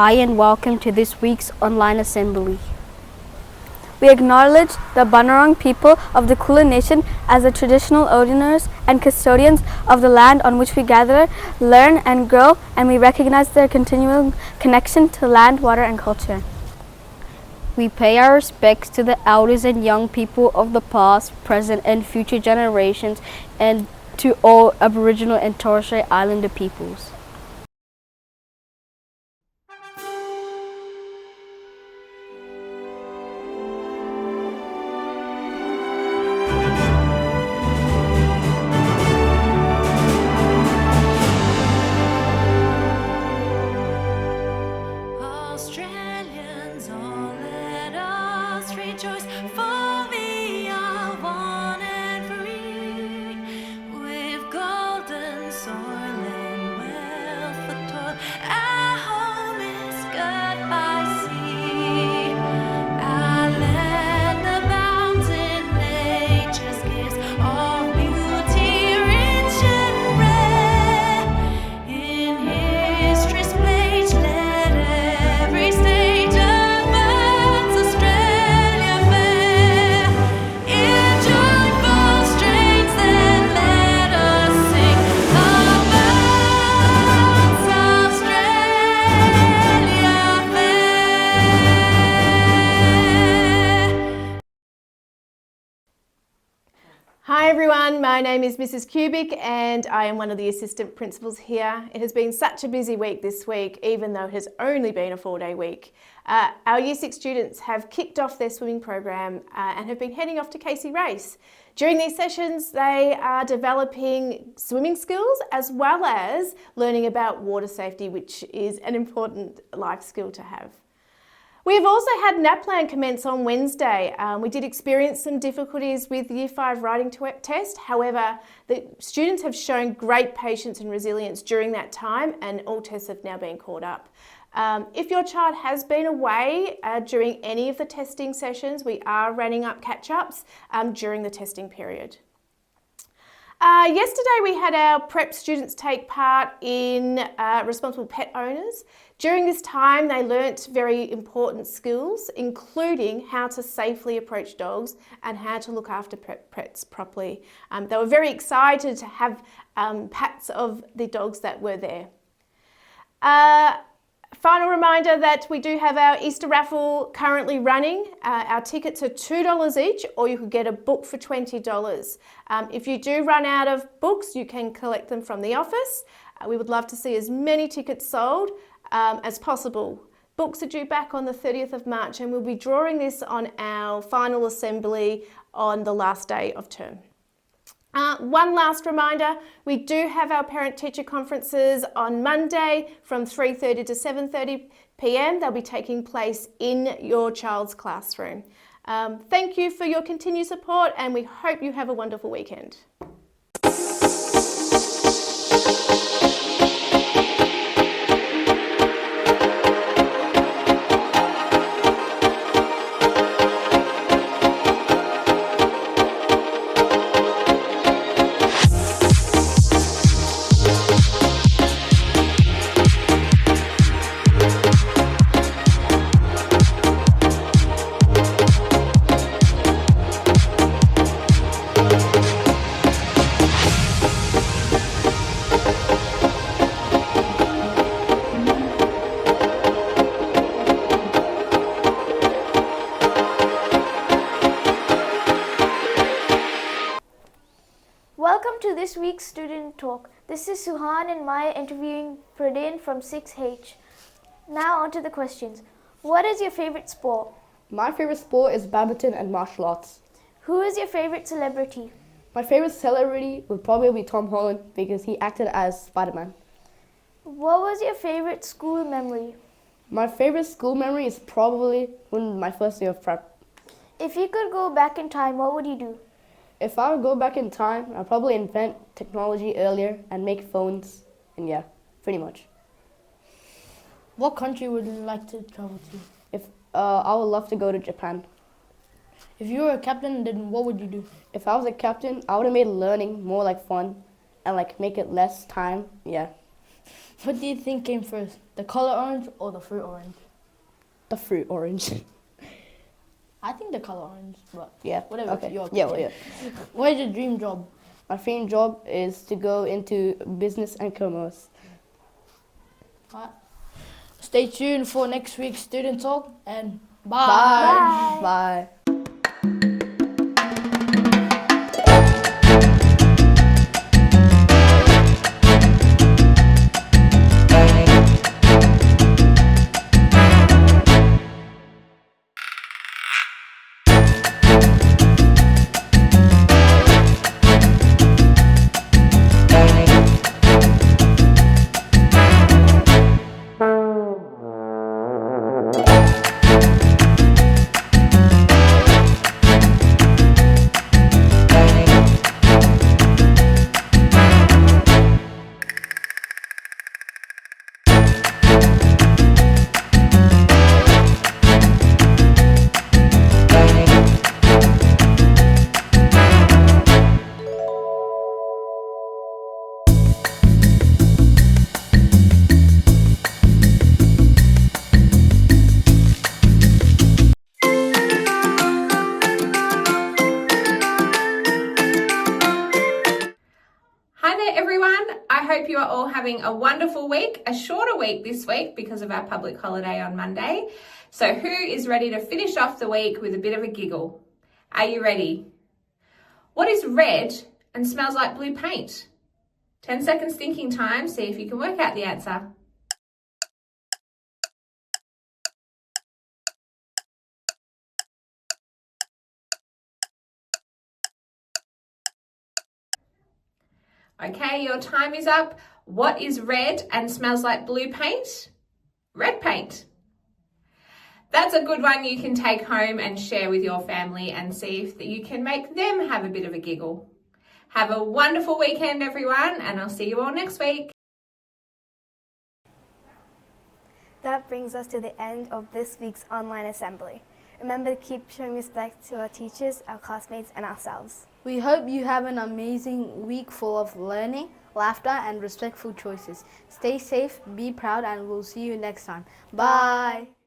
Hi and welcome to this week's online assembly. We acknowledge the Bunurong people of the Kulin Nation as the traditional owners and custodians of the land on which we gather, learn and grow, and we recognize their continuing connection to land, water and culture. We pay our respects to the elders and young people of the past, present and future generations, and to all Aboriginal and Torres Strait Islander peoples. Australians, all let us rejoice, for we are one and free, with golden soil and wealth of toil. Our home is girt by sea, our land abounds in nature's gifts of beauty rich and rare. In history's page, let every stage advance Australia fair. In joyful strains, then let us sing advance Australia fair. Hi everyone, my name is Mrs. Cubic and I am one of the assistant principals here. It has been such a busy week this week, even though it has only been a 4-day week. Our Year 6 students have kicked off their swimming program and have been heading off to Casey Race. During these sessions, they are developing swimming skills as well as learning about water safety, which is an important life skill to have. We've also had NAPLAN commence on Wednesday. We did experience some difficulties with the Year 5 writing test. However, the students have shown great patience and resilience during that time and all tests have now been caught up. If your child has been away during any of the testing sessions, we are running up catch-ups during the testing period. Yesterday we had our prep students take part in Responsible Pet Owners. During this time they learnt very important skills, including how to safely approach dogs and how to look after pets properly. They were very excited to have pats of the dogs that were there. Final reminder that we do have our Easter raffle currently running. Our tickets are $2 each, or you could get a book for $20. If you do run out of books, you can collect them from the office. We would love to see as many tickets sold as possible. Books are due back on the 30th of March and we'll be drawing this on our final assembly on the last day of term. One last reminder, we do have our parent-teacher conferences on Monday from 3:30 to 7:30 p.m. They'll be taking place in your child's classroom. Thank you for your continued support and we hope you have a wonderful weekend. Welcome to this week's Student Talk. This is Suhan and Maya interviewing Pradin from 6H. Now on to the questions. What is your favorite sport? My favorite sport is badminton and martial arts. Who is your favorite celebrity? My favorite celebrity would probably be Tom Holland because he acted as Spider-Man. What was your favorite school memory? My favorite school memory is probably when my first day of prep. If you could go back in time, what would you do? If I would go back in time, I'd probably invent technology earlier and make phones, and yeah, pretty much. What country would you like to travel to? If I would love to go to Japan. If you were a captain, then what would you do? If I was a captain, I would have made learning more like fun and like make it less time, yeah. What do you think came first, the color orange or the fruit orange? The fruit orange. I think the color orange, but Yeah. whatever. Okay. Your Yeah. opinion. Yeah. What is your dream job? My dream job is to go into business and commerce. Alright. Stay tuned for next week's student talk and bye. Bye. Hi there everyone, I hope you are all having a wonderful week, a shorter week this week because of our public holiday on Monday. So who is ready to finish off the week with a bit of a giggle? Are you ready? What is red and smells like blue paint? 10 seconds thinking time, see if you can work out the answer. Okay, your time is up. What is red and smells like blue paint? Red paint. That's a good one you can take home and share with your family and see if you can make them have a bit of a giggle. Have a wonderful weekend, everyone, and I'll see you all next week. That brings us to the end of this week's online assembly. Remember to keep showing respect to our teachers, our classmates, and ourselves. We hope you have an amazing week full of learning, laughter, and respectful choices. Stay safe, be proud, and we'll see you next time. Bye.